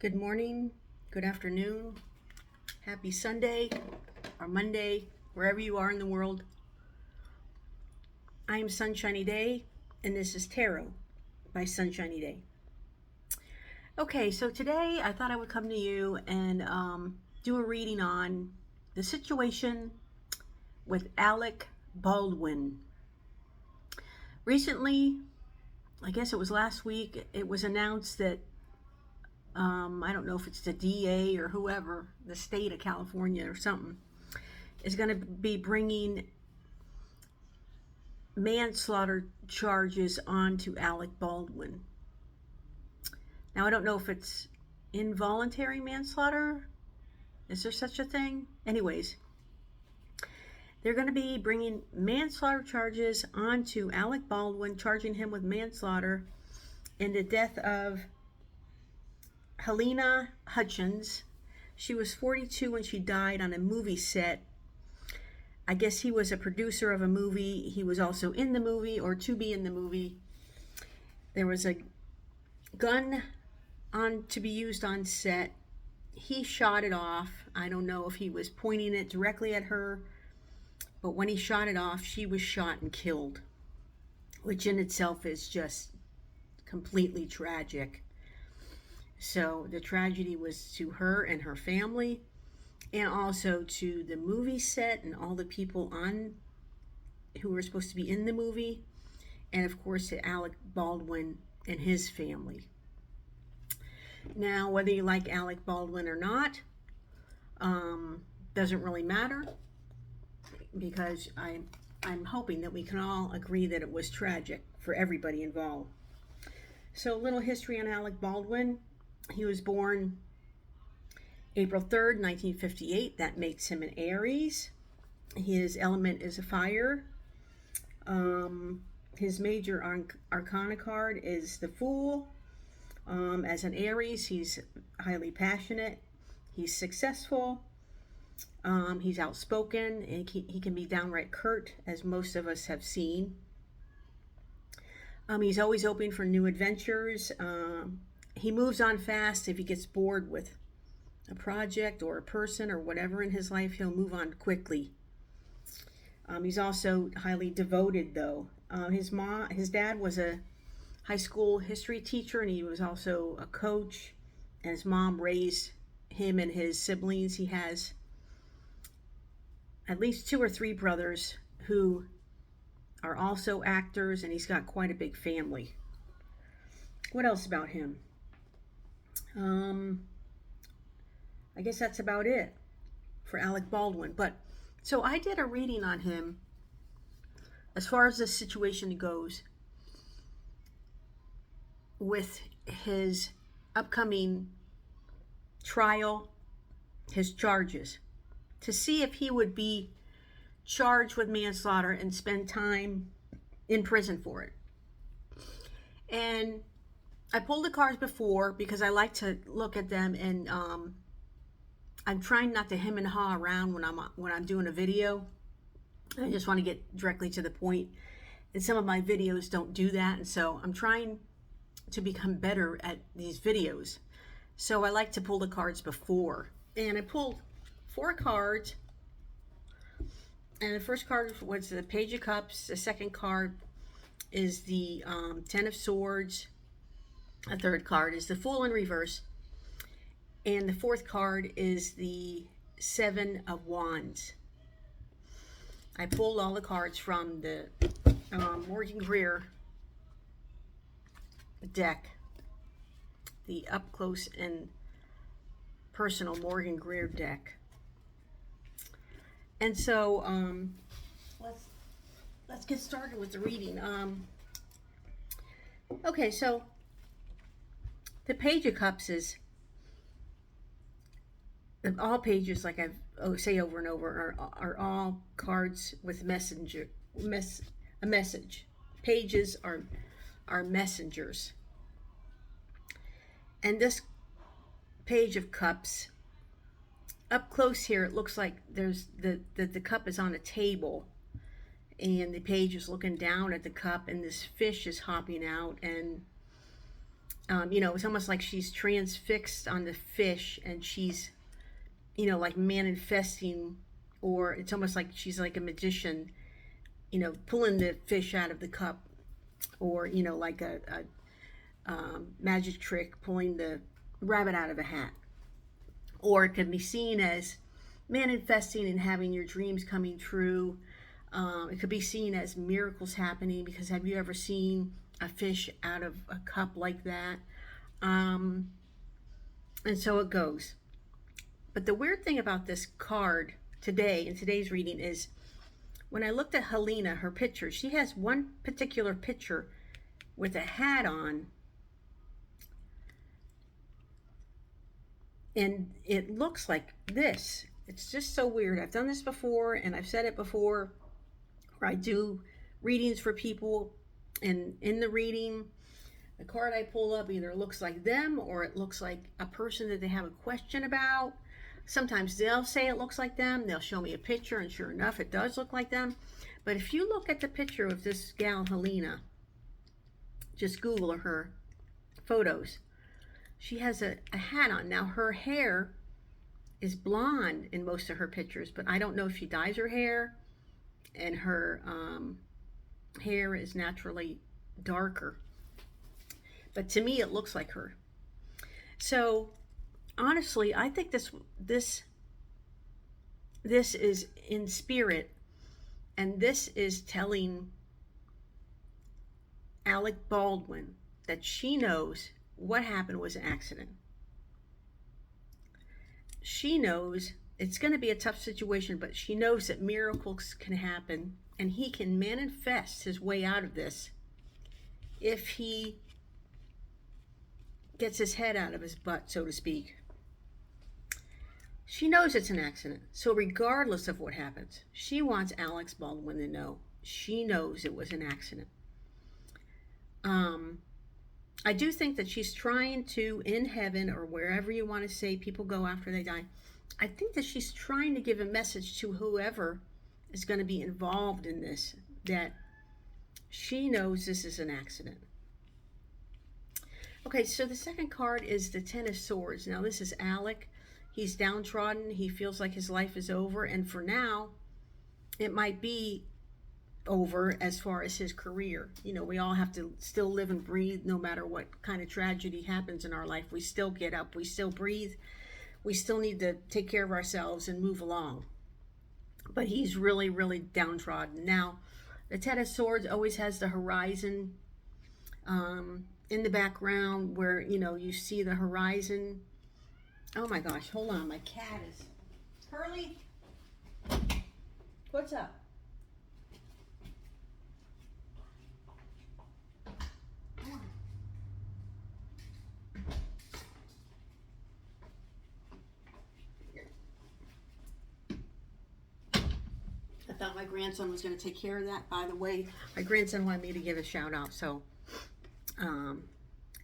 Good morning, good afternoon, happy Sunday or Monday, wherever you are in the world. I am Sunshiny Day, and this is Tarot by Sunshiny Day. Okay, so today I thought I would come to you and do a reading on the situation with Alec Baldwin. Recently, I guess it was last week, it was announced that I don't know if it's the DA or whoever, the state of California or something, is going to be bringing manslaughter charges onto Alec Baldwin. Now, I don't know if it's involuntary manslaughter. Is there such a thing? Anyways, they're going to be bringing manslaughter charges onto Alec Baldwin, charging him with manslaughter in the death of Helena Hutchins. She was 42 when she died on a movie set. I guess he was a producer of a movie. He was also in the movie or to be in the movie. There was a gun to be used on set. He shot it off. I don't know if he was pointing it directly at her, but when he shot it off, she was shot and killed, which in itself is just completely tragic. So the tragedy was to her and her family, and also to the movie set and all the people on who were supposed to be in the movie, and of course to Alec Baldwin and his family. Now, whether you like Alec Baldwin or not, doesn't really matter, because I'm hoping that we can all agree that it was tragic for everybody involved. So, a little history on Alec Baldwin. He was born April 3rd, 1958. That makes him an Aries. His element is a fire. His major arcana card is the Fool. As an Aries, he's highly passionate. He's successful. He's outspoken. And he can be downright curt, as most of us have seen. He's always open for new adventures. He moves on fast. If he gets bored with a project or a person or whatever in his life, he'll move on quickly. He's also highly devoted, though. His dad was a high school history teacher, and he was also a coach, and his mom raised him and his siblings. He has at least 2 or 3 brothers who are also actors, and he's got quite a big family. What else about him? I guess that's about it for Alec Baldwin. But so I did a reading on him as far as the situation goes with his upcoming trial, his charges, to see if he would be charged with manslaughter and spend time in prison for it. And I pulled the cards before because I like to look at them, and I'm trying not to hem and haw around when I'm doing a video. I just want to get directly to the point, and some of my videos don't do that, and so I'm trying to become better at these videos. So I like to pull the cards before, and I pulled 4 cards, and the first card was the Page of Cups. The second card is the Ten of Swords. The third card is the Fool in reverse, and the fourth card is the Seven of Wands. I pulled all the cards from the Morgan Greer deck, the up close and personal Morgan Greer deck. And so let's get started with the reading. Okay, so the Page of Cups is, all pages, like I say over and over, are all cards with a message. Pages are messengers. And this Page of Cups, up close here, it looks like there's the cup is on a table, and the page is looking down at the cup, and this fish is hopping out, and It's almost like she's transfixed on the fish, and she's, like manifesting, or it's almost like she's like a magician, pulling the fish out of the cup, or, like a magic trick, pulling the rabbit out of a hat. Or it can be seen as manifesting and having your dreams coming true. It could be seen as miracles happening, because have you ever seen a fish out of a cup like that? And so it goes. But the weird thing about this card today, in today's reading, is when I looked at Helena, her picture, she has one particular picture with a hat on, and it looks like this. It's just so weird. I've done this before, and I've said it before, where I do readings for people, and in the reading, the card I pull up either looks like them, or it looks like a person that they have a question about. Sometimes they'll say it looks like them. They'll show me a picture, and sure enough, it does look like them. But if you look at the picture of this gal, Helena, just Google her photos, she has a hat on. Now, her hair is blonde in most of her pictures, but I don't know if she dyes her hair, and her hair is naturally darker. But to me, it looks like her. So honestly, I think this is in spirit, and this is telling Alec Baldwin that she knows what happened was an accident. She knows it's going to be a tough situation, but she knows that miracles can happen, and he can manifest his way out of this if he gets his head out of his butt, so to speak. She knows it's an accident, so regardless of what happens, she wants Alex Baldwin to know she knows it was an accident. I do think that she's trying to, in heaven, or wherever you want to say people go after they die, I think that she's trying to give a message to whoever is going to be involved in this, that she knows this is an accident. Okay, so the second card is the Ten of Swords. Now, this is Alec. He's downtrodden. He feels like his life is over. And for now, it might be over as far as his career. We all have to still live and breathe no matter what kind of tragedy happens in our life. We still get up. We still breathe. We still need to take care of ourselves and move along. But he's really, really downtrodden. Now, the Ten of Swords always has the horizon in the background, where you see the horizon. Oh my gosh, hold on, my cat is Hurley. What's up? Come on. I thought my grandson was going to take care of that. By the way, my grandson wanted me to give a shout out, so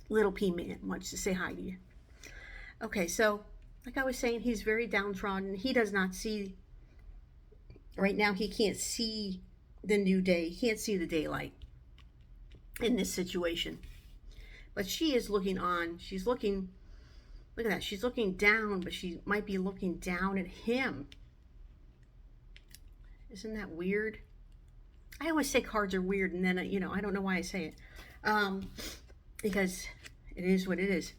Little P Man wants to say hi to you. Okay, so like I was saying, he's very downtrodden. He does not see, right now he can't see the new day. He can't see the daylight in this situation. But she is looking on. She's looking, look at that. She's looking down, but she might be looking down at him. Isn't that weird? I always say cards are weird, and then, I don't know why I say it. Because it is what it is.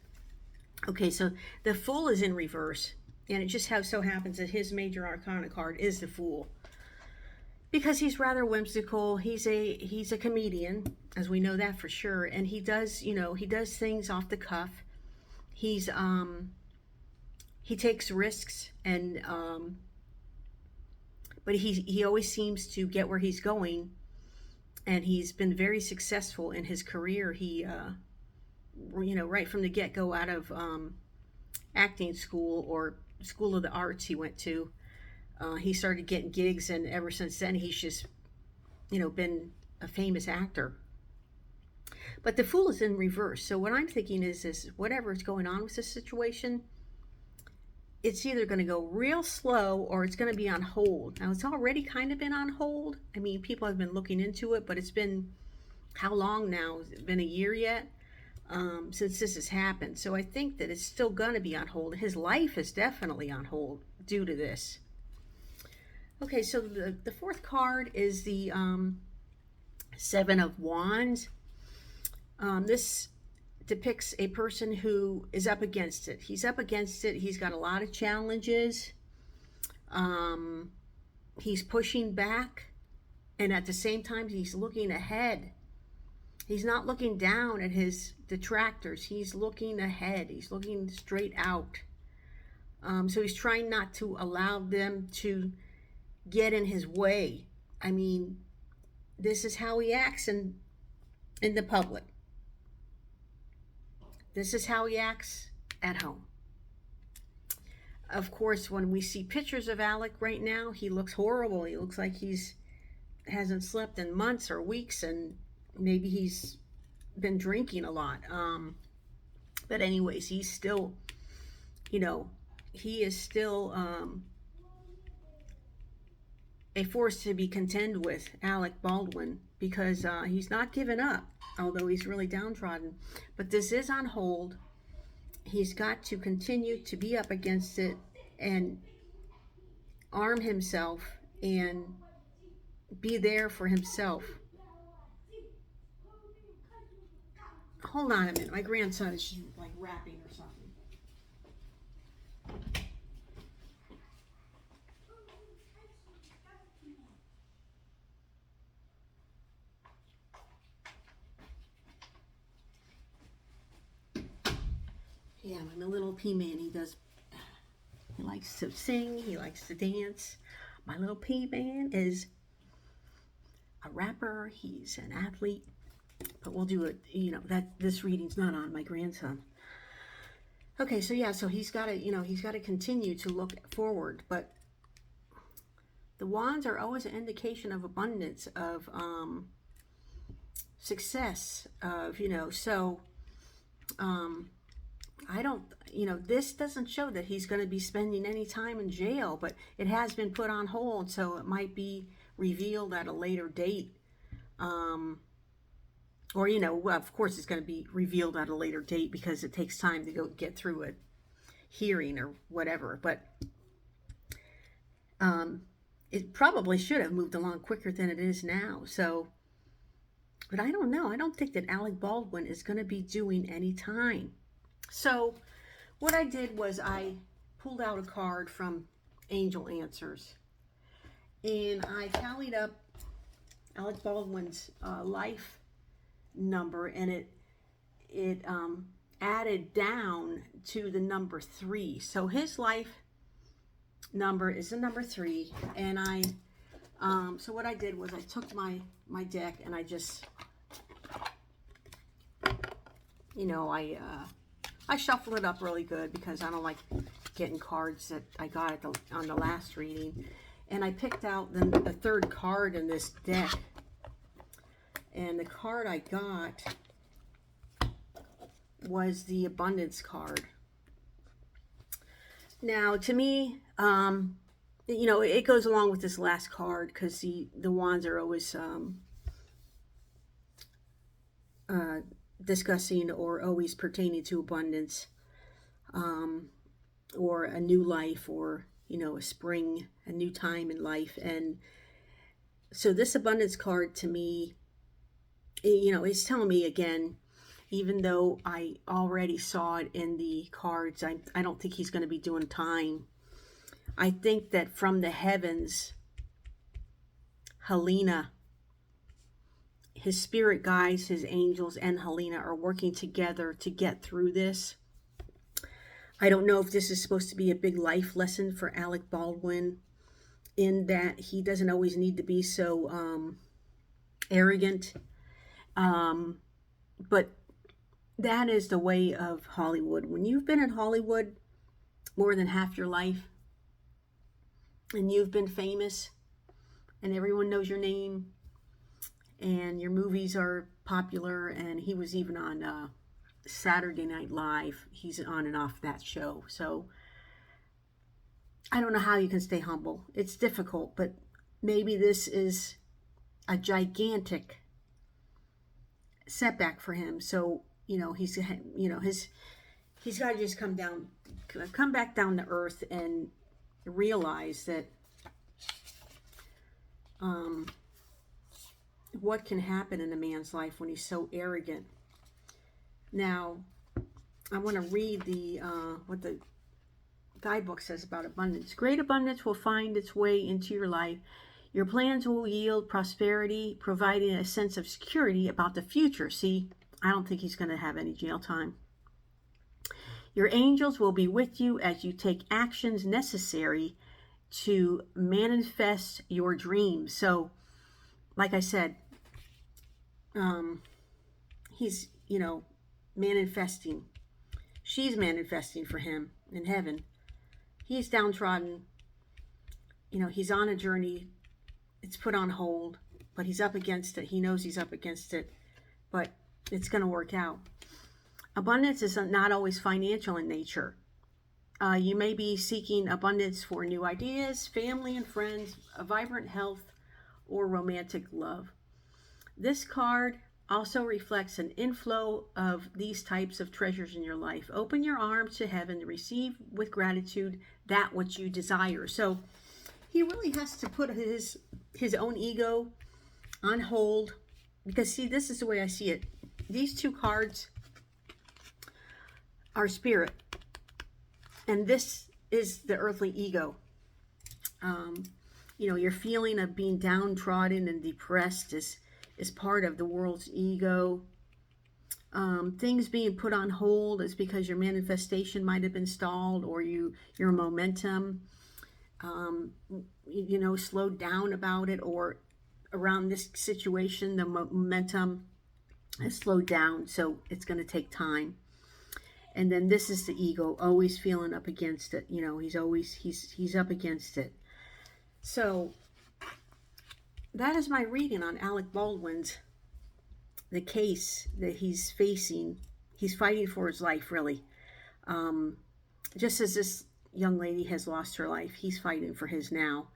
Okay, so the Fool is in reverse, and it just so happens that his major arcana card is the Fool, because he's rather whimsical. He's a comedian, as we know that for sure, and he does things off the cuff. He takes risks, and but he always seems to get where he's going, and he's been very successful in his career. He right from the get-go, out of acting school, or School of the Arts he went to, he started getting gigs, and ever since then he's just been a famous actor. But the Fool is in reverse, so what I'm thinking is whatever is going on with this situation, it's either going to go real slow, or it's going to be on hold. Now, it's already kind of been on hold. I mean, people have been looking into it, but it's been, how long now? Has it been a year yet? since this has happened. So I think that it's still going to be on hold. His life is definitely on hold due to this. Okay, so the fourth card is the Seven of Wands. This depicts a person who is up against it. He's up against it. He's got a lot of challenges. He's pushing back, and at the same time, he's looking ahead. He's not looking down at his detractors. He's looking ahead. He's looking straight out. So he's trying not to allow them to get in his way. I mean, this is how he acts in the public. This is how he acts at home. Of course, when we see pictures of Alec right now, he looks horrible. He looks like hasn't slept in months or weeks, and maybe he's been drinking a lot. But anyways, he's still, he is still a force to be contend with, Alec Baldwin, because he's not given up, although he's really downtrodden. But this is on hold. He's got to continue to be up against it and arm himself and be there for himself. Hold on a minute. My grandson is just like rapping or something. Yeah, my little P-Man, he likes to sing, he likes to dance. My little P-Man is a rapper, he's an athlete, but we'll do it, this reading's not on my grandson. Okay, so yeah, so he's got to continue to look forward, but the wands are always an indication of abundance, of success, of, so I don't, this doesn't show that he's going to be spending any time in jail, but it has been put on hold, so it might be revealed at a later date. Or, of course it's going to be revealed at a later date because it takes time to go get through a hearing or whatever. But it probably should have moved along quicker than it is now. So, but I don't know. I don't think that Alec Baldwin is going to be doing any time. So what I did was I pulled out a card from Angel Answers, and I tallied up Alec Baldwin's life number, and it added down to the number 3. So his life number is the number 3, and so what I did was I took my deck and I just, I shuffled it up really good because I don't like getting cards that I got on the last reading. And I picked out the third card in this deck. And the card I got was the Abundance card. Now, to me, it goes along with this last card because the wands are always discussing or always pertaining to abundance, or a new life, or a spring, a new time in life. And so this abundance card to me, is telling me again, even though I already saw it in the cards, I don't think he's going to be doing time. I think that from the heavens, Helena, his spirit guides, his angels, and Helena are working together to get through this. I don't know if this is supposed to be a big life lesson for Alec Baldwin, in that he doesn't always need to be so arrogant. But that is the way of Hollywood. When you've been in Hollywood more than half your life, and you've been famous, and everyone knows your name, and your movies are popular, and he was even on Saturday Night Live. He's on and off that show. So I don't know how you can stay humble. It's difficult, but maybe this is a gigantic setback for him. So he's got to just come back down to earth and realize that um, what can happen in a man's life when he's so arrogant. Now, I want to read what the guidebook says about abundance. Great abundance will find its way into your life. Your plans will yield prosperity, providing a sense of security about the future. See, I don't think he's going to have any jail time. Your angels will be with you as you take actions necessary to manifest your dreams. So, like I said, he's, manifesting. She's manifesting for him in heaven. He's downtrodden. He's on a journey. It's put on hold, but he's up against it. He knows he's up against it, but it's going to work out. Abundance is not always financial in nature. You may be seeking abundance for new ideas, family and friends, a vibrant health, or romantic love. This card also reflects an inflow of these types of treasures in your life. Open your arms to heaven to receive with gratitude that which you desire. So he really has to put his own ego on hold, because see, this is the way I see it. These two cards are spirit, and this is the earthly ego. Your feeling of being downtrodden and depressed is part of the world's ego. Things being put on hold is because your manifestation might have been stalled, or your momentum slowed down about it, or around this situation the momentum has slowed down, so it's going to take time. And then this is the ego, always feeling up against it. He's up against it. So that is my reading on Alec Baldwin's, the case that he's facing. He's fighting for his life, really. Just as this young lady has lost her life, he's fighting for his now.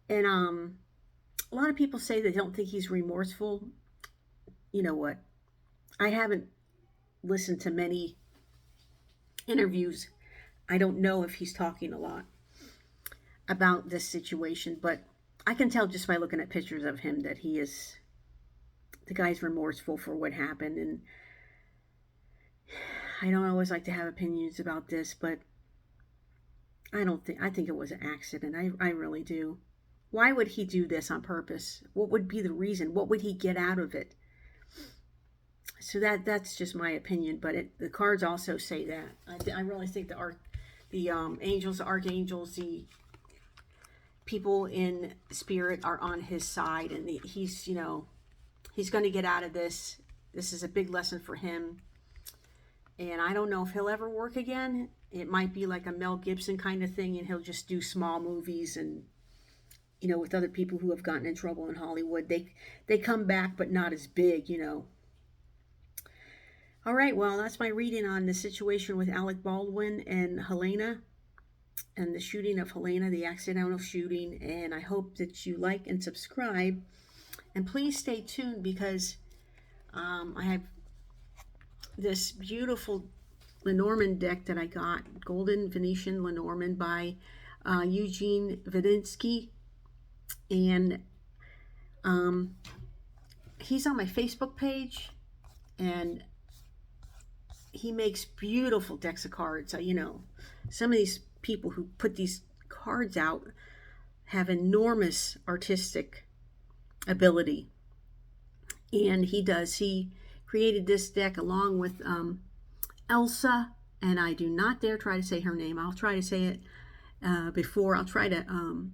And a lot of people say they don't think he's remorseful. You know what? I haven't listened to many interviews. I don't know if he's talking a lot about this situation, but I can tell just by looking at pictures of him that the guy's remorseful for what happened. And I don't always like to have opinions about this, but I think it was an accident. I really do. Why would he do this on purpose? What would be the reason? What would he get out of it? So that's just my opinion, but the cards also say that. I really think the angels, the archangels, the people in spirit are on his side, and he's going to get out of this. This is a big lesson for him, and I don't know if he'll ever work again. It might be like a Mel Gibson kind of thing, and he'll just do small movies, and with other people who have gotten in trouble in Hollywood, they come back, but not as big. All right, well, that's my reading on the situation with Alec Baldwin and Helena, and the shooting of Helena, the accidental shooting. And I hope that you like and subscribe, and please stay tuned, because I have this beautiful Lenormand deck that I got, Golden Venetian Lenormand by Eugene Vadinsky, and he's on my Facebook page, and he makes beautiful decks of cards. Some of these people who put these cards out have enormous artistic ability, and he created this deck along with Elsa, and I do not dare try to say her name. I'll try to say it I'll try to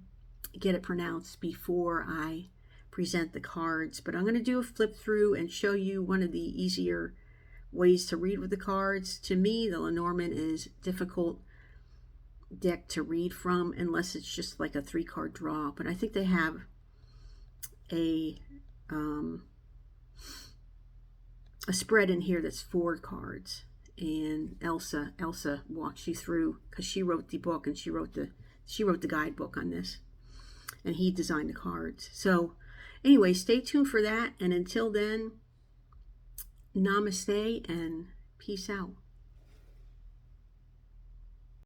get it pronounced before I present the cards, but I'm going to do a flip through and show you one of the easier ways to read with the cards. To me, the Lenormand is difficult deck to read from unless it's just like a 3-card draw, but I think they have a spread in here that's 4 cards, and Elsa walks you through, because she wrote the book, and she wrote the guidebook on this, and he designed the cards. So anyway, stay tuned for that, and until then, Namaste and peace out.